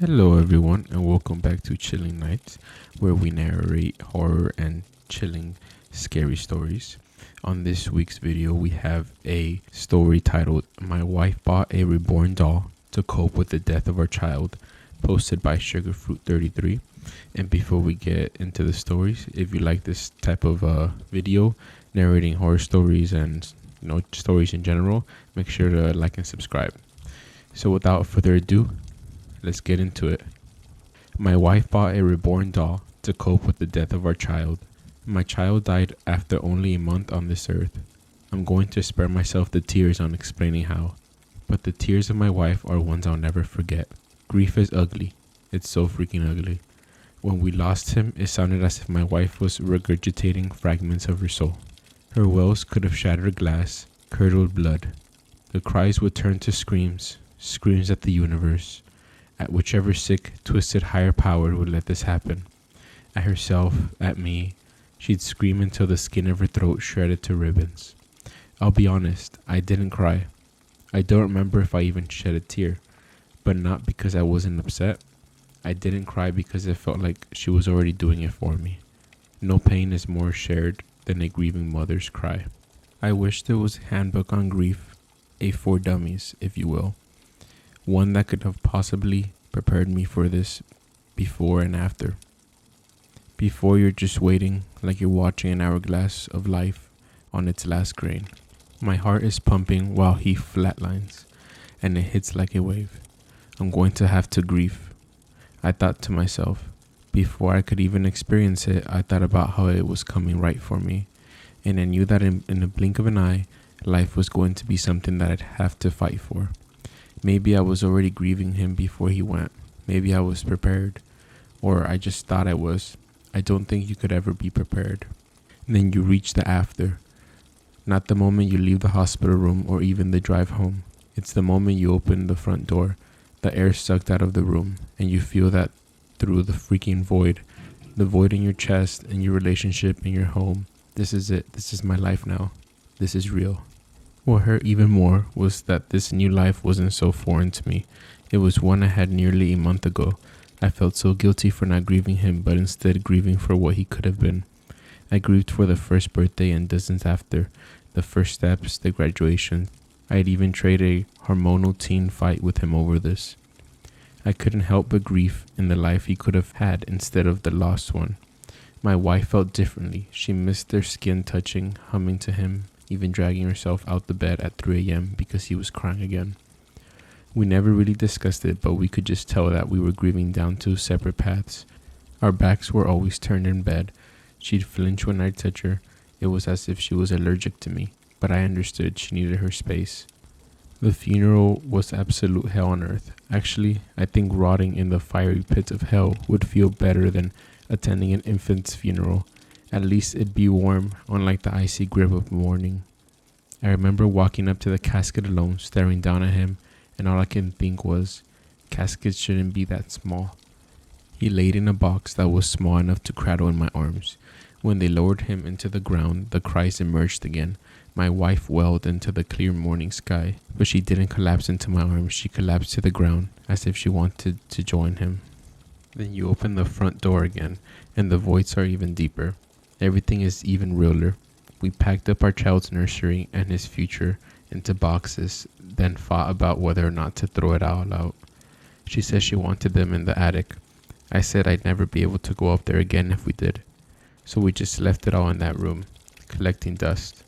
Hello, everyone, and welcome back to Chilling Nights, where we narrate horror and chilling, scary stories. On this week's video, we have a story titled My Wife Bought a Reborn Doll to Cope with the Death of Our Child, posted by Sugarfruit33. And before we get into the stories, if you like this type of video, narrating horror stories and stories in general, make sure to like and subscribe. So without further ado, let's get into it. My wife bought a reborn doll to cope with the death of our child. My child died after only a month on this earth. I'm going to spare myself the tears on explaining how, but the tears of my wife are ones I'll never forget. Grief is ugly. It's so freaking ugly. When we lost him, it sounded as if my wife was regurgitating fragments of her soul. Her wails could have shattered glass, curdled blood. The cries would turn to screams, screams at the universe, at whichever sick, twisted higher power would let this happen. At herself, at me, she'd scream until the skin of her throat shredded to ribbons. I'll be honest, I didn't cry. I don't remember if I even shed a tear, but not because I wasn't upset. I didn't cry because it felt like she was already doing it for me. No pain is more shared than a grieving mother's cry. I wish there was a handbook on grief, a for dummies, if you will. One that could have possibly prepared me for this before and after. Before, you're just waiting like you're watching an hourglass of life on its last grain. My heart is pumping while he flatlines, and it hits like a wave. I'm going to have to grieve. I thought to myself. Before I could even experience it, I thought about how it was coming right for me, and I knew that in a blink of an eye, life was going to be something that I'd have to fight for. Maybe I was already grieving him before he went. Maybe I was prepared, or I just thought I was. I don't think you could ever be prepared. And then you reach the after. Not the moment you leave the hospital room or even the drive home. It's the moment you open the front door, the air sucked out of the room, and you feel that through the freaking void, the void in your chest and your relationship in your home. This is it. This is my life now. This is real. What hurt even more was that this new life wasn't so foreign to me. It was one I had nearly a month ago. I felt so guilty for not grieving him, but instead grieving for what he could have been. I grieved for the first birthday and dozens after, the first steps, the graduation. I had even traded a hormonal teen fight with him over this. I couldn't help but grieve in the life he could have had instead of the lost one. My wife felt differently. She missed their skin touching, humming to him, even dragging herself out the bed at 3 a.m. because he was crying again. We never really discussed it, but we could just tell that we were grieving down two separate paths. Our backs were always turned in bed. She'd flinch when I'd touch her. It was as if she was allergic to me, but I understood she needed her space. The funeral was absolute hell on earth. Actually, I think rotting in the fiery pits of hell would feel better than attending an infant's funeral. At least it'd be warm, unlike the icy grip of mourning. I remember walking up to the casket alone, staring down at him, and all I could think was, caskets shouldn't be that small. He laid in a box that was small enough to cradle in my arms. When they lowered him into the ground, the cries emerged again. My wife wailed into the clear morning sky, but she didn't collapse into my arms. She collapsed to the ground, as if she wanted to join him. Then you open the front door again, and the voids are even deeper. Everything is even realer. We packed up our child's nursery and his future into boxes, then fought about whether or not to throw it all out. She said she wanted them in the attic. I said I'd never be able to go up there again if we did. So we just left it all in that room, collecting dust.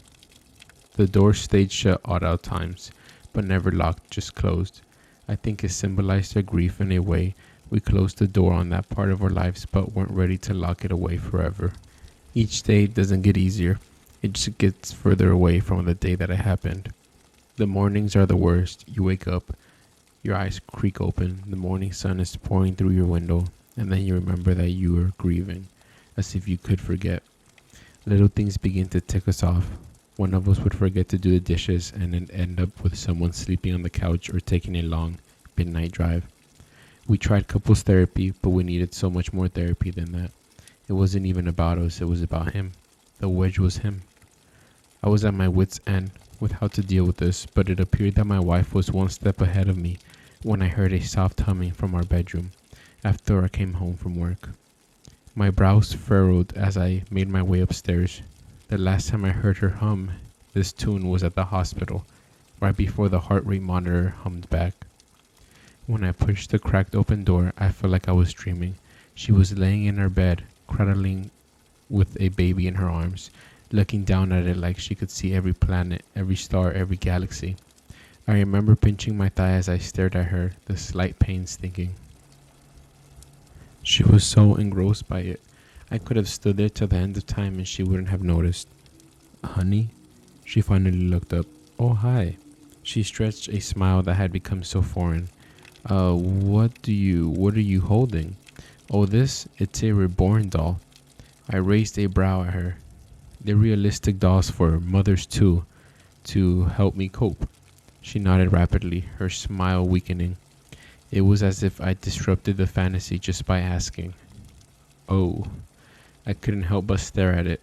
The door stayed shut at all times, but never locked, just closed. I think it symbolized our grief in a way. We closed the door on that part of our lives, but weren't ready to lock it away forever. Each day doesn't get easier. It just gets further away from the day that it happened. The mornings are the worst. You wake up, your eyes creak open, the morning sun is pouring through your window, and then you remember that you are grieving, as if you could forget. Little things begin to tick us off. One of us would forget to do the dishes and then end up with someone sleeping on the couch or taking a long midnight drive. We tried couples therapy, but we needed so much more therapy than that. It wasn't even about us, it was about him. The wedge was him. I was at my wit's end with how to deal with this, but it appeared that my wife was one step ahead of me when I heard a soft humming from our bedroom. after I came home from work. My brows furrowed as I made my way upstairs. The last time I heard her hum this tune was at the hospital, right before the heart rate monitor hummed back. When I pushed the cracked open door, I felt like I was dreaming. She was laying in her bed, cradling with a baby in her arms, looking down at it like she could see every planet, every star, every galaxy. I remember pinching my thigh as I stared at her, the slight pain stinging. She was so engrossed by it. I could have stood there till the end of time and she wouldn't have noticed. Honey? She finally looked up. Oh, hi. She stretched a smile that had become so foreign. What are you holding? Oh, it's a Reborn doll. I raised a brow at her. They're realistic dolls for mothers too, to help me cope. She nodded rapidly, her smile weakening. It was as if I disrupted the fantasy just by asking. Oh. I couldn't help but stare at it,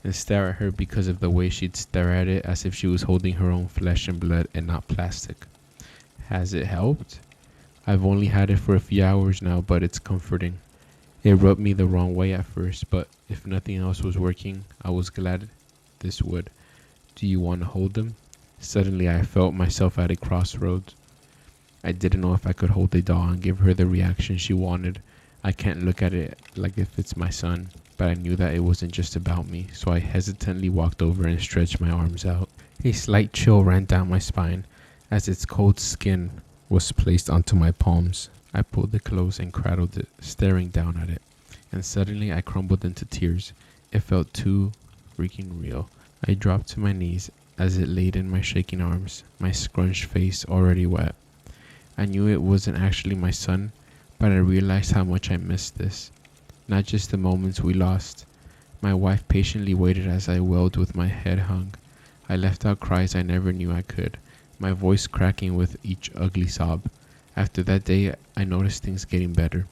and stare at her because of the way she'd stare at it as if she was holding her own flesh and blood and not plastic. Has it helped? I've only had it for a few hours now, but it's comforting. It rubbed me the wrong way at first, but if nothing else was working, I was glad this would. Do you want to hold them? Suddenly I felt myself at a crossroads. I didn't know if I could hold the doll and give her the reaction she wanted. I can't look at it like if it's my son, but I knew that it wasn't just about me, so I hesitantly walked over and stretched my arms out. A slight chill ran down my spine as its cold skin was placed onto my palms. I pulled it close and cradled it, staring down at it, and suddenly I crumbled into tears. It felt too freaking real. I dropped to my knees as it laid in my shaking arms, my scrunched face already wet. I knew it wasn't actually my son, but I realized how much I missed this. Not just the moments we lost. My wife patiently waited as I wailed with my head hung. I left out cries I never knew I could, my voice cracking with each ugly sob. After that day, I noticed things getting better.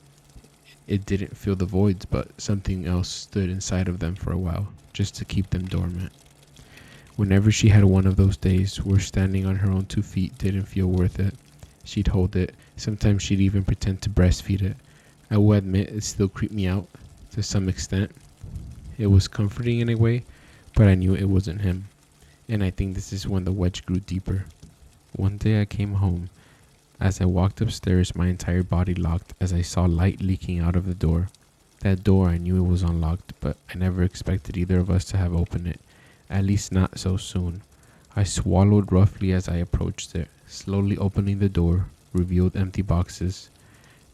It didn't fill the voids, but something else stood inside of them for a while, just to keep them dormant. Whenever she had one of those days where standing on her own 2 feet didn't feel worth it, she'd hold it. Sometimes she'd even pretend to breastfeed it. I will admit it still creeped me out to some extent. It was comforting in a way, but I knew it wasn't him. And I think this is when the wedge grew deeper. One day I came home. As I walked upstairs, my entire body locked as I saw light leaking out of the door. That door, I knew it was unlocked, but I never expected either of us to have opened it. At least not so soon. I swallowed roughly as I approached it. Slowly opening the door, revealed empty boxes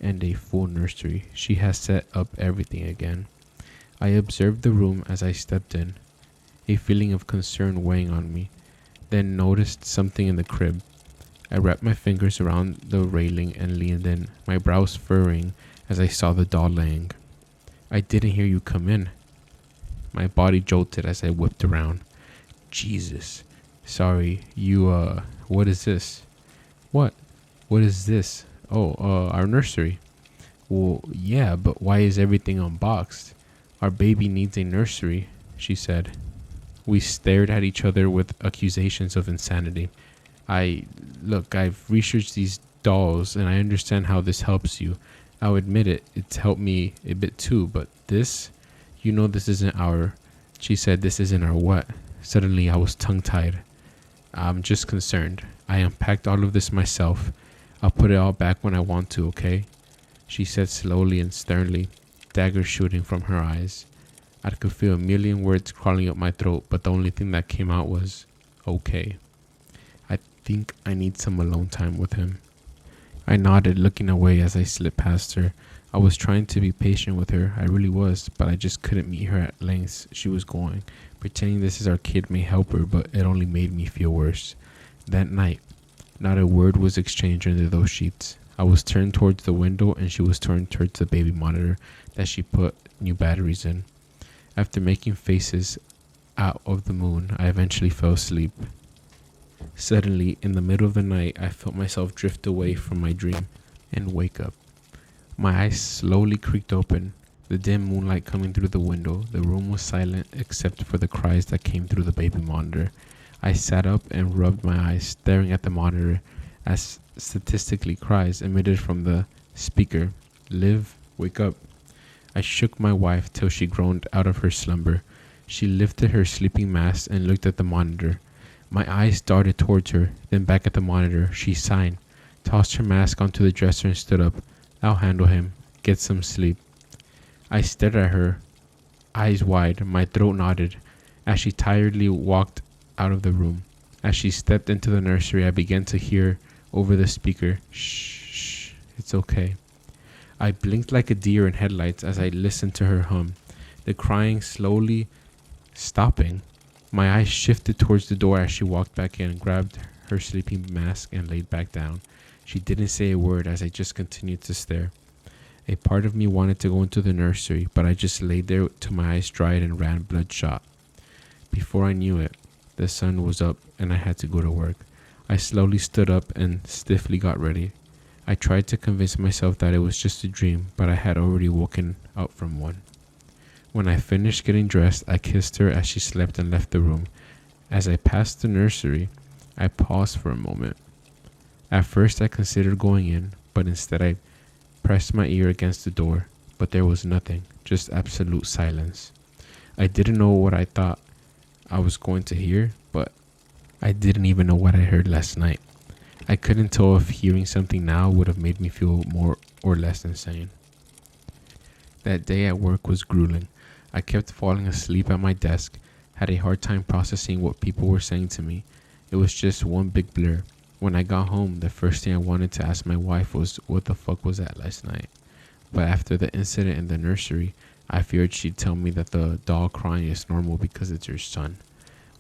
and a full nursery. She has set up everything again. I observed the room as I stepped in, a feeling of concern weighing on me, then noticed something in the crib. I wrapped my fingers around the railing and leaned in, my brows furrowing as I saw the doll laying. I didn't hear you come in. My body jolted as I whipped around. Jesus. Sorry, what is this? What? What is this? Oh, our nursery. Well, yeah, but why is everything unboxed? Our baby needs a nursery, she said. We stared at each other with accusations of insanity. I've researched these dolls and I understand how this helps you. I'll admit it, it's helped me a bit too, but this? You know this isn't our... She said this isn't our what? Suddenly I was tongue-tied. I'm just concerned. I unpacked all of this myself. I'll put it all back when I want to, okay? She said slowly and sternly, daggers shooting from her eyes. I could feel a million words crawling up my throat, but the only thing that came out was, okay. I think I need some alone time with him. I nodded, looking away as I slipped past her. I was trying to be patient with her, I really was, but I just couldn't meet her at lengths she was going. Pretending this is our kid may help her, but it only made me feel worse. That night, not a word was exchanged under those sheets. I was turned towards the window and she was turned towards the baby monitor that she put new batteries in. After making faces out of the moon, I eventually fell asleep. Suddenly, in the middle of the night, I felt myself drift away from my dream and wake up. My eyes slowly creaked open, the dim moonlight coming through the window. The room was silent except for the cries that came through the baby monitor. I sat up and rubbed my eyes, staring at the monitor as statistically cries emitted from the speaker Liv, wake up. I shook my wife till she groaned out of her slumber. She lifted her sleeping mask and looked at the monitor. My eyes darted towards her, then back at the monitor. She sighed, tossed her mask onto the dresser and stood up. I'll handle him. Get some sleep. I stared at her, eyes wide, my throat knotted, as she tiredly walked out of the room. As she stepped into the nursery, I began to hear over the speaker, "Shh, shh, it's okay." I blinked like a deer in headlights as I listened to her hum, the crying slowly stopping. My eyes shifted towards the door as she walked back in, grabbed her sleeping mask and laid back down. She didn't say a word as I just continued to stare. A part of me wanted to go into the nursery, but I just laid there till my eyes dried and ran bloodshot. Before I knew it, the sun was up and I had to go to work. I slowly stood up and stiffly got ready. I tried to convince myself that it was just a dream, but I had already woken up from one. When I finished getting dressed, I kissed her as she slept and left the room. As I passed the nursery, I paused for a moment. At first I considered going in, but instead I pressed my ear against the door, but there was nothing, just absolute silence. I didn't know what I thought I was going to hear, but I didn't even know what I heard last night. I couldn't tell if hearing something now would have made me feel more or less insane. That day at work was grueling. I kept falling asleep at my desk, had a hard time processing what people were saying to me. It was just one big blur. When I got home, the first thing I wanted to ask my wife was what the fuck was that last night. But after the incident in the nursery, I feared she'd tell me that the doll crying is normal because it's your son.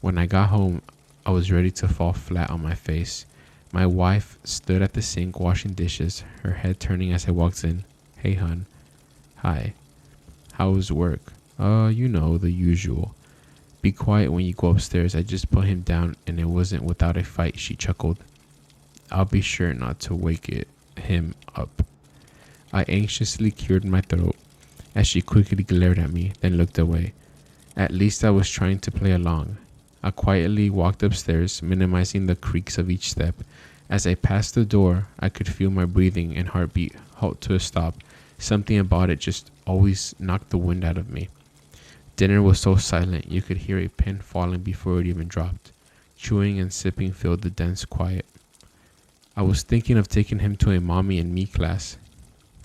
When I got home, I was ready to fall flat on my face. My wife stood at the sink washing dishes, her head turning as I walked in. "Hey, hun." "Hi." "How was work?" You know, the usual." "Be quiet when you go upstairs. I just put him down and it wasn't without a fight," she chuckled. "I'll be sure not to wake him up." I anxiously cleared my throat as she quickly glared at me, then looked away. At least I was trying to play along. I quietly walked upstairs, minimizing the creaks of each step. As I passed the door, I could feel my breathing and heartbeat halt to a stop. Something about it just always knocked the wind out of me. Dinner was so silent you could hear a pin falling before it even dropped. Chewing and sipping filled the dense quiet. I was thinking of taking him to a mommy and me class.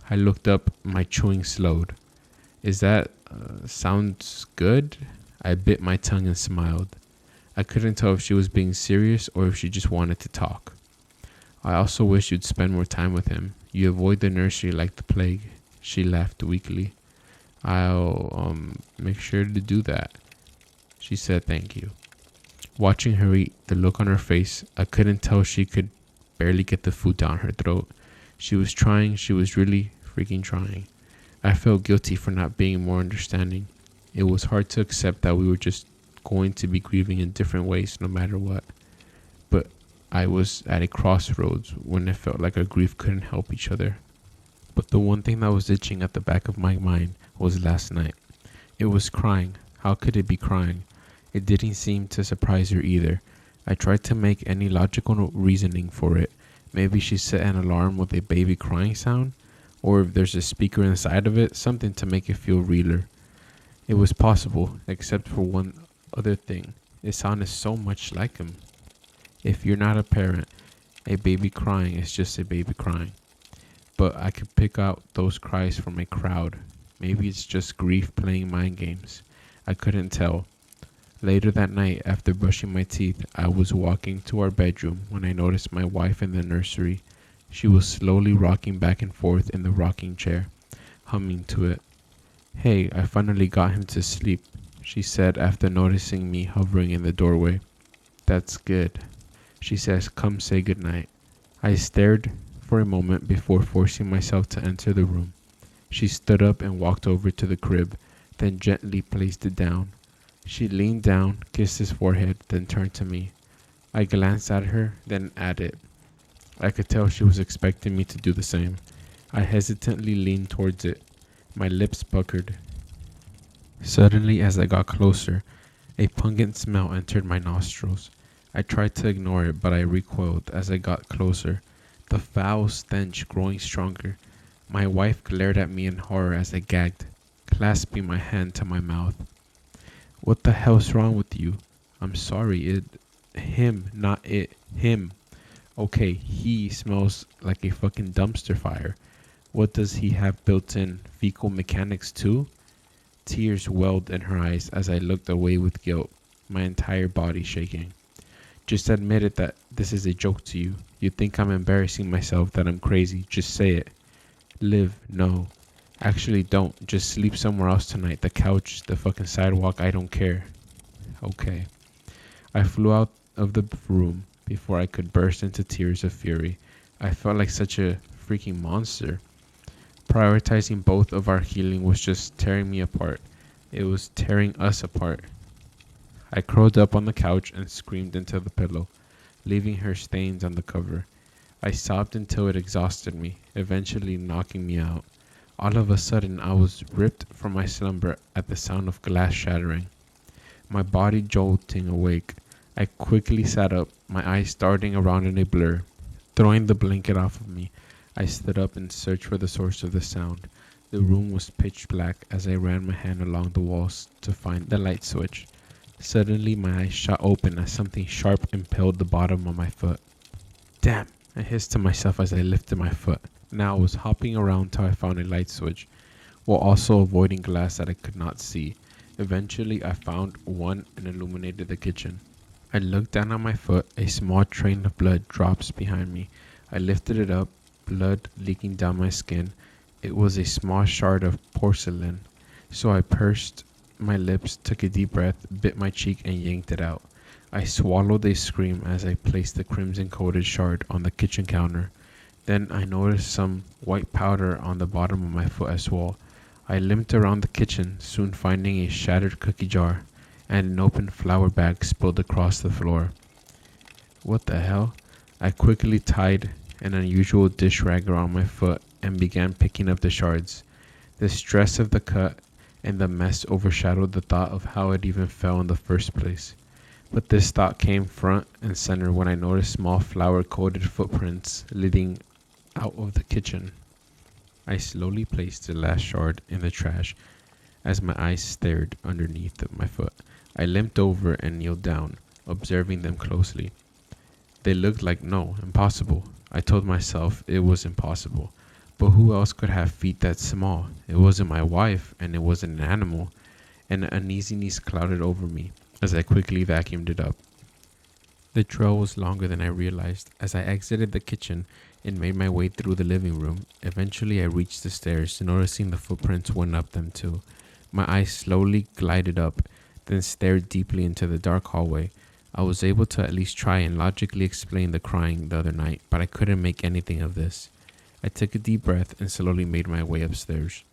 I looked up, my chewing slowed. "Is that sounds good?" I bit my tongue and smiled. I couldn't tell if she was being serious or if she just wanted to talk. "I also wish you'd spend more time with him. You avoid the nursery like the plague." She laughed weakly. "I'll make sure to do that." She said thank you. Watching her eat, the look on her face, I couldn't tell she could barely get the food down her throat. She was trying, she was really freaking trying. I felt guilty for not being more understanding. It was hard to accept that we were just going to be grieving in different ways no matter what. But I was at a crossroads when it felt like our grief couldn't help each other. But the one thing that was itching at the back of my mind was last night. It was crying. How could it be crying? It didn't seem to surprise her either. I tried to make any logical reasoning for it. Maybe she set an alarm with a baby crying sound, or if there's a speaker inside of it, something to make it feel realer. It was possible, except for one other thing. It sounded so much like him. If you're not a parent, a baby crying is just a baby crying. But I could pick out those cries from a crowd. Maybe it's just grief playing mind games. I couldn't tell. Later that night, after brushing my teeth, I was walking to our bedroom when I noticed my wife in the nursery. She was slowly rocking back and forth in the rocking chair, humming to it. "Hey, I finally got him to sleep," she said after noticing me hovering in the doorway. "That's good." She says, "Come say goodnight." I stared for a moment before forcing myself to enter the room. She stood up and walked over to the crib, then gently placed it down. She leaned down, kissed his forehead, then turned to me. I glanced at her, then at it. I could tell she was expecting me to do the same. I hesitantly leaned towards it. My lips puckered. Suddenly, as I got closer, a pungent smell entered my nostrils. I tried to ignore it, but I recoiled as I got closer, the foul stench growing stronger. My wife glared at me in horror as I gagged, clasping my hand to my mouth. What the hell's wrong with you? I'm sorry, him, not it, him. Okay, he smells like a fucking dumpster fire. What does he have built in? Fecal mechanics too? Tears welled in her eyes as I looked away with guilt, my entire body shaking. Just admit it that this is a joke to you. You think I'm embarrassing myself, that I'm crazy. Just say it. Liv, no. Actually, don't. Just sleep somewhere else tonight. The couch, the fucking sidewalk, I don't care. Okay. I flew out of the room before I could burst into tears of fury. I felt like such a freaking monster. Prioritizing both of our healing was just tearing me apart. It was tearing us apart. I curled up on the couch and screamed into the pillow, leaving her stains on the cover. I sobbed until it exhausted me, eventually knocking me out. All of a sudden, I was ripped from my slumber at the sound of glass shattering. My body jolting awake, I quickly sat up, my eyes darting around in a blur. Throwing the blanket off of me, I stood up and searched for the source of the sound. The room was pitch black as I ran my hand along the walls to find the light switch. Suddenly, my eyes shot open as something sharp impaled the bottom of my foot. Damn, I hissed to myself as I lifted my foot. Now I was hopping around till I found a light switch, while also avoiding glass that I could not see. Eventually, I found one and illuminated the kitchen. I looked down at my foot. A small train of blood drops behind me. I lifted it up, blood leaking down my skin. It was a small shard of porcelain, so I pursed my lips, took a deep breath, bit my cheek, and yanked it out. I swallowed a scream as I placed the crimson-coated shard on the kitchen counter. Then I noticed some white powder on the bottom of my foot as well. I limped around the kitchen, soon finding a shattered cookie jar and an open flour bag spilled across the floor. What the hell? I quickly tied an unusual dish rag around my foot and began picking up the shards. The stress of the cut and the mess overshadowed the thought of how it even fell in the first place. But this thought came front and center when I noticed small flour-coated footprints leading out of the kitchen. I slowly placed the last shard in the trash as my eyes stared underneath my foot. I limped over and kneeled down, observing them closely. They looked like impossible. I told myself it was impossible. But who else could have feet that small? It wasn't my wife, and it wasn't an animal. An uneasiness clouded over me as I quickly vacuumed it up. The trail was longer than I realized. As I exited the kitchen and made my way through the living room, eventually I reached the stairs, noticing the footprints went up them too. My eyes slowly glided up, then stared deeply into the dark hallway. I was able to at least try and logically explain the crying the other night, but I couldn't make anything of this. I took a deep breath and slowly made my way upstairs.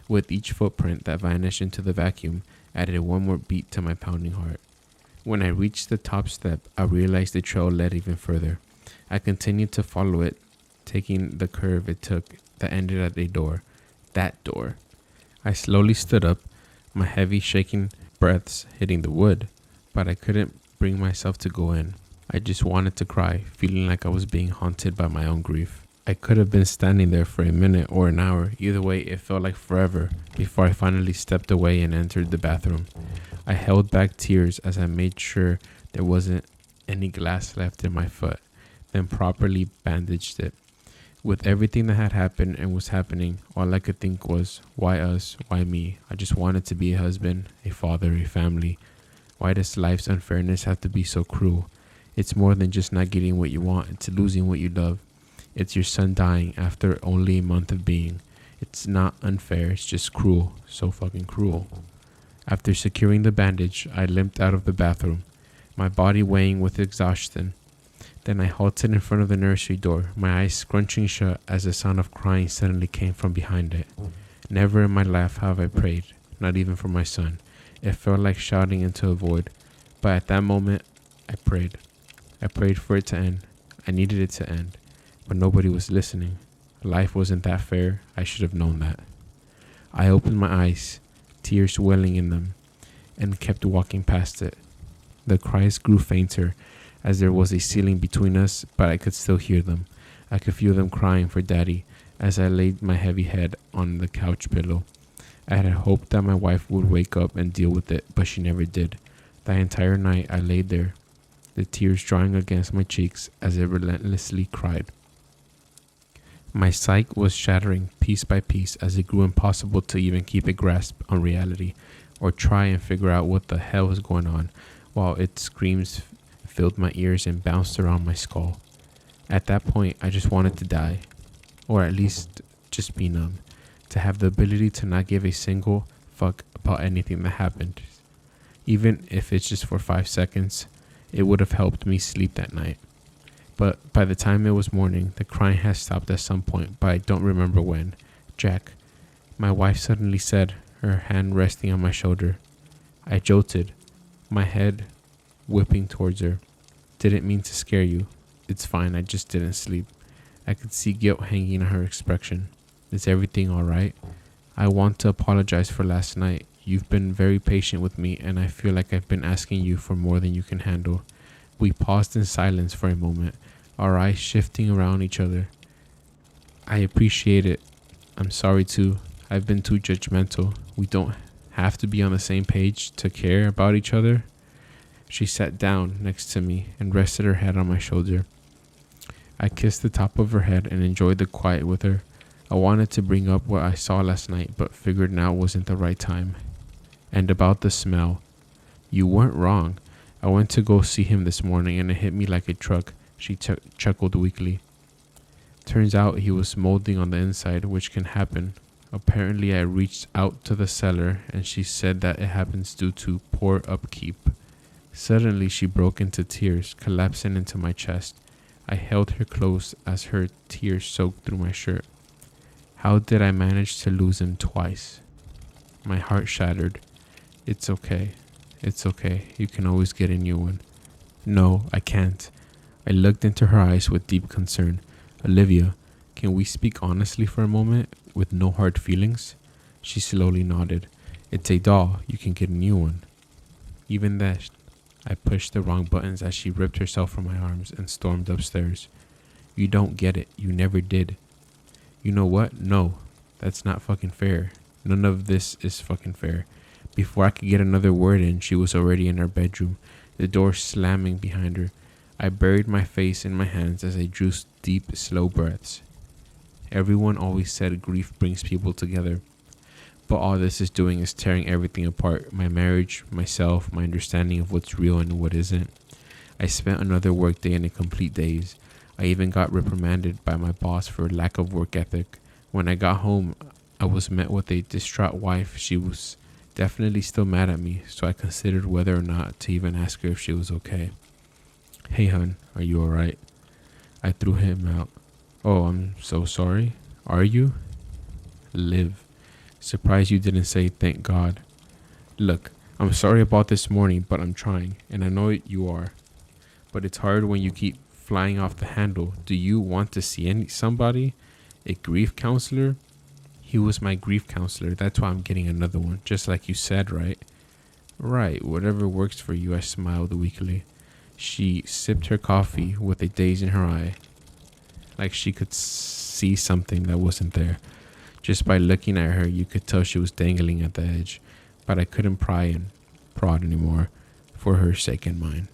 With each footprint that vanished into the vacuum, added one more beat to my pounding heart. When I reached the top step, I realized the trail led even further. I continued to follow it, taking the curve it took that ended at a door. That door. I slowly stood up, my heavy shaking breaths hitting the wood, but I couldn't bring myself to go in. I just wanted to cry, feeling like I was being haunted by my own grief. I could have been standing there for a minute or an hour. Either way, it felt like forever before I finally stepped away and entered the bathroom. I held back tears as I made sure there wasn't any glass left in my foot, then properly bandaged it. With everything that had happened and was happening, all I could think was, why us? Why me? I just wanted to be a husband, a father, a family. Why does life's unfairness have to be so cruel? It's more than just not getting what you want. It's losing what you love. It's your son dying after only a month of being. It's not unfair. It's just cruel. So fucking cruel. After securing the bandage, I limped out of the bathroom, my body weighing with exhaustion. Then I halted in front of the nursery door, my eyes scrunching shut as the sound of crying suddenly came from behind it. Never in my life have I prayed, not even for my son. It felt like shouting into a void, but at that moment, I prayed. I prayed for it to end. I needed it to end, but nobody was listening. Life wasn't that fair. I should have known that. I opened my eyes, tears welling in them, and kept walking past it. The cries grew fainter as there was a ceiling between us, but I could still hear them. I could feel them crying for daddy, as I laid my heavy head on the couch pillow. I had hoped that my wife would wake up and deal with it, but she never did. The entire night I laid there, the tears drying against my cheeks as I relentlessly cried. My psyche was shattering piece by piece as it grew impossible to even keep a grasp on reality or try and figure out what the hell was going on, while its screams filled my ears and bounced around my skull. At that point, I just wanted to die, or at least just be numb, to have the ability to not give a single fuck about anything that happened. Even if it's just for 5 seconds, it would have helped me sleep that night. But by the time it was morning, the crying had stopped at some point, but I don't remember when. "Jack," my wife suddenly said, her hand resting on my shoulder. I jolted, my head whipping towards her. "Didn't mean to scare you. It's fine, I just didn't sleep." I could see guilt hanging on her expression. "Is everything alright? I want to apologize for last night. You've been very patient with me, and I feel like I've been asking you for more than you can handle." We paused in silence for a moment, our eyes shifting around each other. "I appreciate it. I'm sorry too. I've been too judgmental. We don't have to be on the same page to care about each other." She sat down next to me and rested her head on my shoulder. I kissed the top of her head and enjoyed the quiet with her. I wanted to bring up what I saw last night, but figured now wasn't the right time. And about the smell. You weren't wrong. I went to go see him this morning and it hit me like a truck. She chuckled weakly. Turns out he was molding on the inside, which can happen. Apparently I reached out to the cellar and she said that it happens due to poor upkeep. Suddenly she broke into tears, collapsing into my chest. I held her close as her tears soaked through my shirt. How did I manage to lose him twice? My heart shattered. "It's okay. It's okay. You can always get a new one." "No, I can't." I looked into her eyes with deep concern. "Olivia, can we speak honestly for a moment, with no hard feelings?" She slowly nodded. "It's a doll. You can get a new one." Even that, I pushed the wrong buttons as she ripped herself from my arms and stormed upstairs. "You don't get it. You never did." "You know what? No, that's not fucking fair. None of this is fucking fair." Before I could get another word in, she was already in her bedroom, the door slamming behind her. I buried my face in my hands as I drew deep, slow breaths. Everyone always said grief brings people together, but all this is doing is tearing everything apart. My marriage, myself, my understanding of what's real and what isn't. I spent another work day in a complete daze. I even got reprimanded by my boss for lack of work ethic. When I got home, I was met with a distraught wife. She was definitely still mad at me, so I considered whether or not to even ask her if she was okay. "Hey hun, are you alright?" I threw him out. "Oh, I'm so sorry. Are you?" "Liv. Surprised you didn't say thank God." "Look, I'm sorry about this morning, but I'm trying, and I know you are. But it's hard when you keep flying off the handle. Do you want to see somebody? A grief counselor?" "He was my grief counselor. That's why I'm getting another one, just like you said, right?" "Right, whatever works for you," I smiled weakly. She sipped her coffee with a daze in her eye, like she could see something that wasn't there. Just by looking at her, you could tell she was dangling at the edge, but I couldn't pry and prod anymore, for her sake and mine.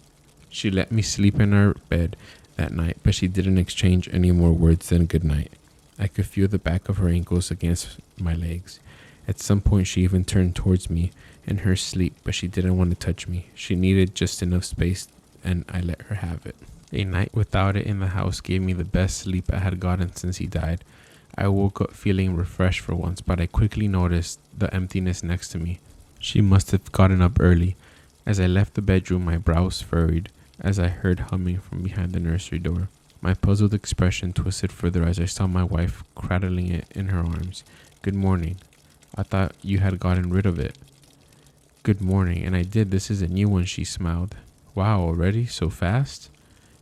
She let me sleep in our bed that night, but she didn't exchange any more words than good night. I could feel the back of her ankles against my legs. At some point, she even turned towards me in her sleep, but she didn't want to touch me. She needed just enough space, and I let her have it. A night without it in the house gave me the best sleep I had gotten since he died. I woke up feeling refreshed for once, but I quickly noticed the emptiness next to me. She must have gotten up early. As I left the bedroom, my brows furrowed as I heard humming from behind the nursery door. My puzzled expression twisted further as I saw my wife cradling it in her arms. "Good morning. I thought you had gotten rid of it." "Good morning, and I did. This is a new one," she smiled. "Wow, already? So fast?"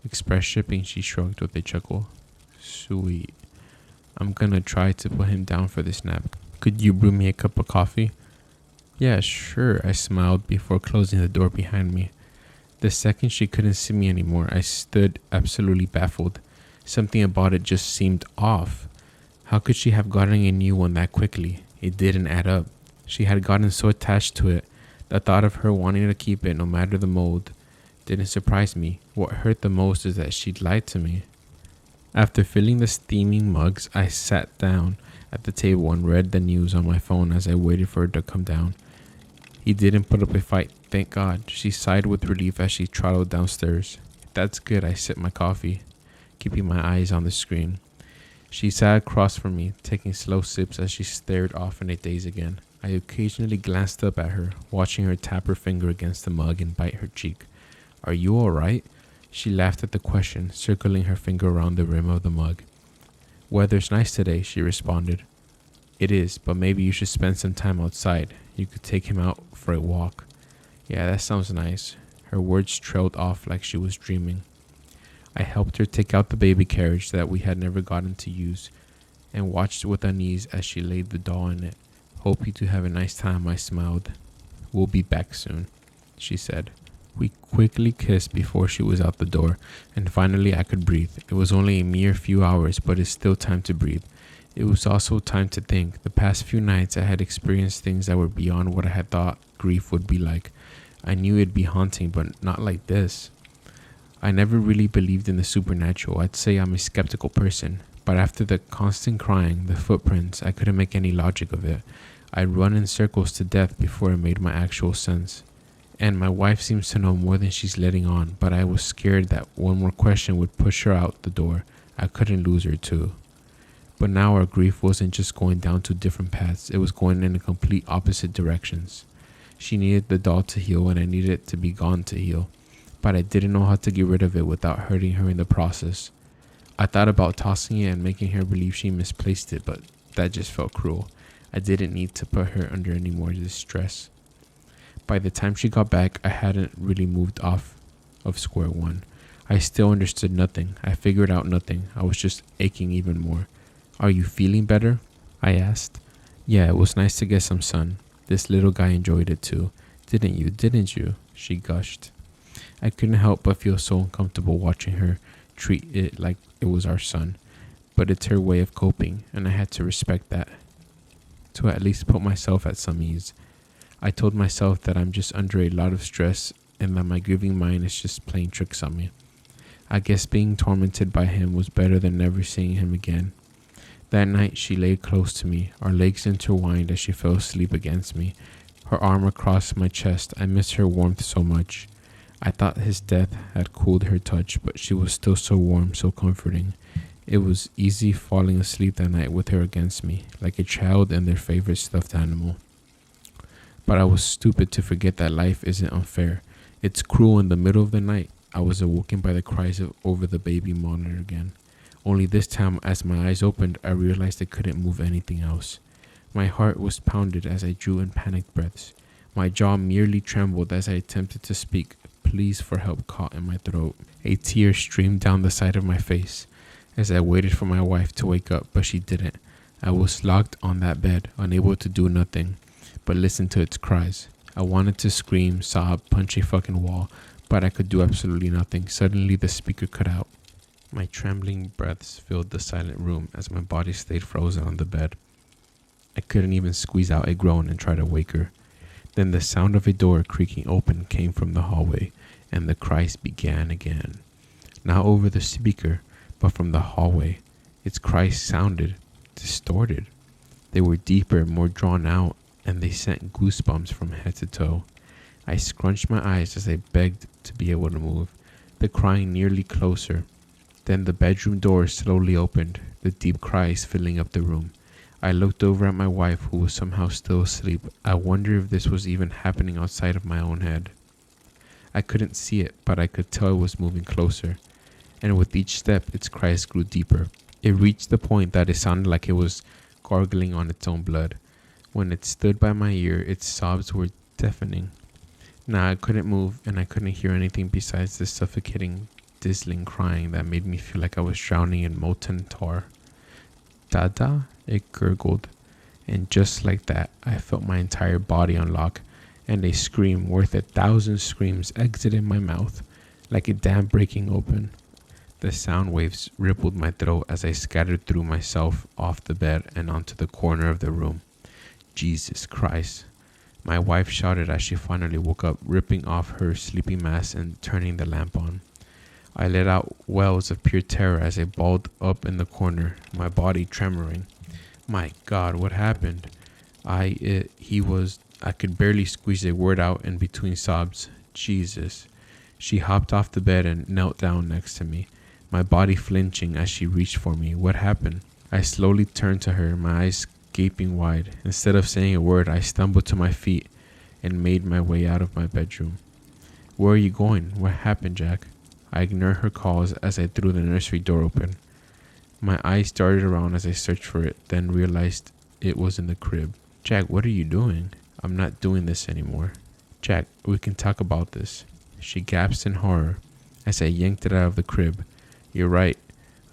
Express shipping, she shrugged with a chuckle. "Sweet. I'm gonna try to put him down for this nap. Could you brew me a cup of coffee?" "Yeah, sure," I smiled before closing the door behind me. The second she couldn't see me anymore, I stood absolutely baffled. Something about it just seemed off. How could she have gotten a new one that quickly? It didn't add up. She had gotten so attached to it. The thought of her wanting to keep it no matter the mold didn't surprise me. What hurt the most is that she'd lied to me. After filling the steaming mugs, I sat down at the table and read the news on my phone as I waited for her to come down. He didn't put up a fight, thank God. She sighed with relief as she trotted downstairs. That's good, I sipped my coffee, keeping my eyes on the screen. She sat across from me, taking slow sips as she stared off in a daze again. I occasionally glanced up at her, watching her tap her finger against the mug and bite her cheek. Are you alright? She laughed at the question, circling her finger around the rim of the mug. Weather's nice today, she responded. It is, but maybe you should spend some time outside. You could take him out for a walk. Yeah, that sounds nice. Her words trailed off like she was dreaming. I helped her take out the baby carriage that we had never gotten to use and watched with unease as she laid the doll in it. Hoping to have a nice time, I smiled. We'll be back soon, she said. We quickly kissed before she was out the door, and finally I could breathe. It was only a mere few hours, but it's still time to breathe. It was also time to think. The past few nights I had experienced things that were beyond what I had thought grief would be like. I knew it'd be haunting, but not like this. I never really believed in the supernatural. I'd say I'm a skeptical person, but after the constant crying, the footprints, I couldn't make any logic of it. I'd run in circles to death before it made my actual sense. And my wife seems to know more than she's letting on, but I was scared that one more question would push her out the door. I couldn't lose her too. But now our grief wasn't just going down two different paths, it was going in complete opposite directions. She needed the doll to heal and I needed it to be gone to heal, but I didn't know how to get rid of it without hurting her in the process. I thought about tossing it and making her believe she misplaced it, but that just felt cruel. I didn't need to put her under any more distress. By the time she got back, I hadn't really moved off of square one. I still understood nothing. I figured out nothing. I was just aching even more. Are you feeling better? I asked. Yeah, it was nice to get some sun. This little guy enjoyed it too. Didn't you? She gushed. I couldn't help but feel so uncomfortable watching her treat it like it was our son. But it's her way of coping, and I had to respect that. To at least put myself at some ease. I told myself that I'm just under a lot of stress and that my grieving mind is just playing tricks on me. I guess being tormented by him was better than never seeing him again. That night she lay close to me, our legs intertwined as she fell asleep against me, her arm across my chest. I missed her warmth so much. I thought his death had cooled her touch, but she was still so warm, so comforting. It was easy falling asleep that night with her against me, like a child and their favorite stuffed animal. But I was stupid to forget that life isn't unfair. It's cruel. In the middle of the night, I was awoken by the cries over the baby monitor again. Only this time, as my eyes opened, I realized I couldn't move anything else. My heart was pounded as I drew in panicked breaths. My jaw merely trembled as I attempted to speak. Pleas for help caught in my throat. A tear streamed down the side of my face as I waited for my wife to wake up, but she didn't. I was locked on that bed, unable to do nothing but listen to its cries. I wanted to scream, sob, punch a fucking wall, but I could do absolutely nothing. Suddenly the speaker cut out. My trembling breaths filled the silent room as my body stayed frozen on the bed. I couldn't even squeeze out a groan and try to wake her. Then the sound of a door creaking open came from the hallway, and the cries began again. Not over the speaker, but from the hallway. Its cries sounded distorted. They were deeper, more drawn out, and they sent goosebumps from head to toe. I scrunched my eyes as I begged to be able to move, the crying nearly closer. Then the bedroom door slowly opened, the deep cries filling up the room. I looked over at my wife, who was somehow still asleep. I wonder if this was even happening outside of my own head. I couldn't see it, but I could tell it was moving closer, and with each step its cries grew deeper. It reached the point that it sounded like it was gargling on its own blood. When it stood by my ear, its sobs were deafening. Now I couldn't move, and I couldn't hear anything besides the suffocating, dizzying crying that made me feel like I was drowning in molten tar. Dada, it gurgled, and just like that, I felt my entire body unlock, and a scream worth 1,000 screams exited my mouth, like a dam breaking open. The sound waves rippled my throat as I scattered through myself off the bed and onto the corner of the room. Jesus Christ. My wife shouted as she finally woke up, ripping off her sleeping mask and turning the lamp on. I let out wells of pure terror as I balled up in the corner, my body tremoring. My God, what happened? I could barely squeeze a word out in between sobs. Jesus. She hopped off the bed and knelt down next to me, my body flinching as she reached for me. What happened? I slowly turned to her, my eyes gaping wide. Instead of saying a word, I stumbled to my feet and made my way out of my bedroom. Where are you going? What happened, Jack? I ignored her calls as I threw the nursery door open. My eyes darted around as I searched for it, then realized it was in the crib. Jack, what are you doing? I'm not doing this anymore. Jack, we can talk about this. She gasped in horror as I yanked it out of the crib. You're right,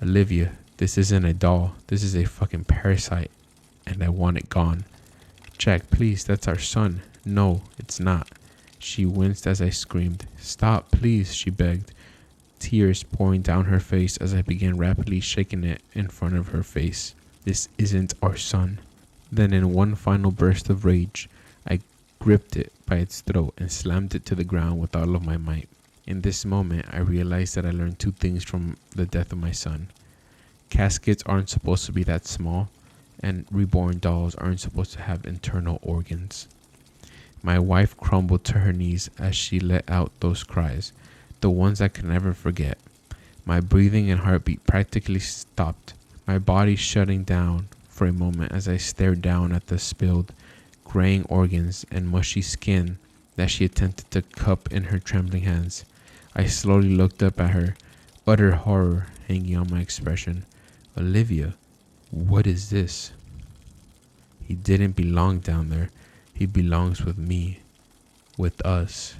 Olivia, this isn't a doll. This is a fucking parasite, and I want it gone. Jack, please, that's our son. No, it's not. She winced as I screamed. Stop, please, she begged, tears pouring down her face as I began rapidly shaking it in front of her face. This isn't our son. Then in one final burst of rage, I gripped it by its throat and slammed it to the ground with all of my might. In this moment, I realized that I learned two things from the death of my son. Caskets aren't supposed to be that small, and reborn dolls aren't supposed to have internal organs. My wife crumbled to her knees as she let out those cries, the ones I could never forget. My breathing and heartbeat practically stopped, my body shutting down for a moment as I stared down at the spilled, graying organs and mushy skin that she attempted to cup in her trembling hands. I slowly looked up at her, utter horror hanging on my expression. Olivia, what is this? He didn't belong down there. He belongs with me, with us.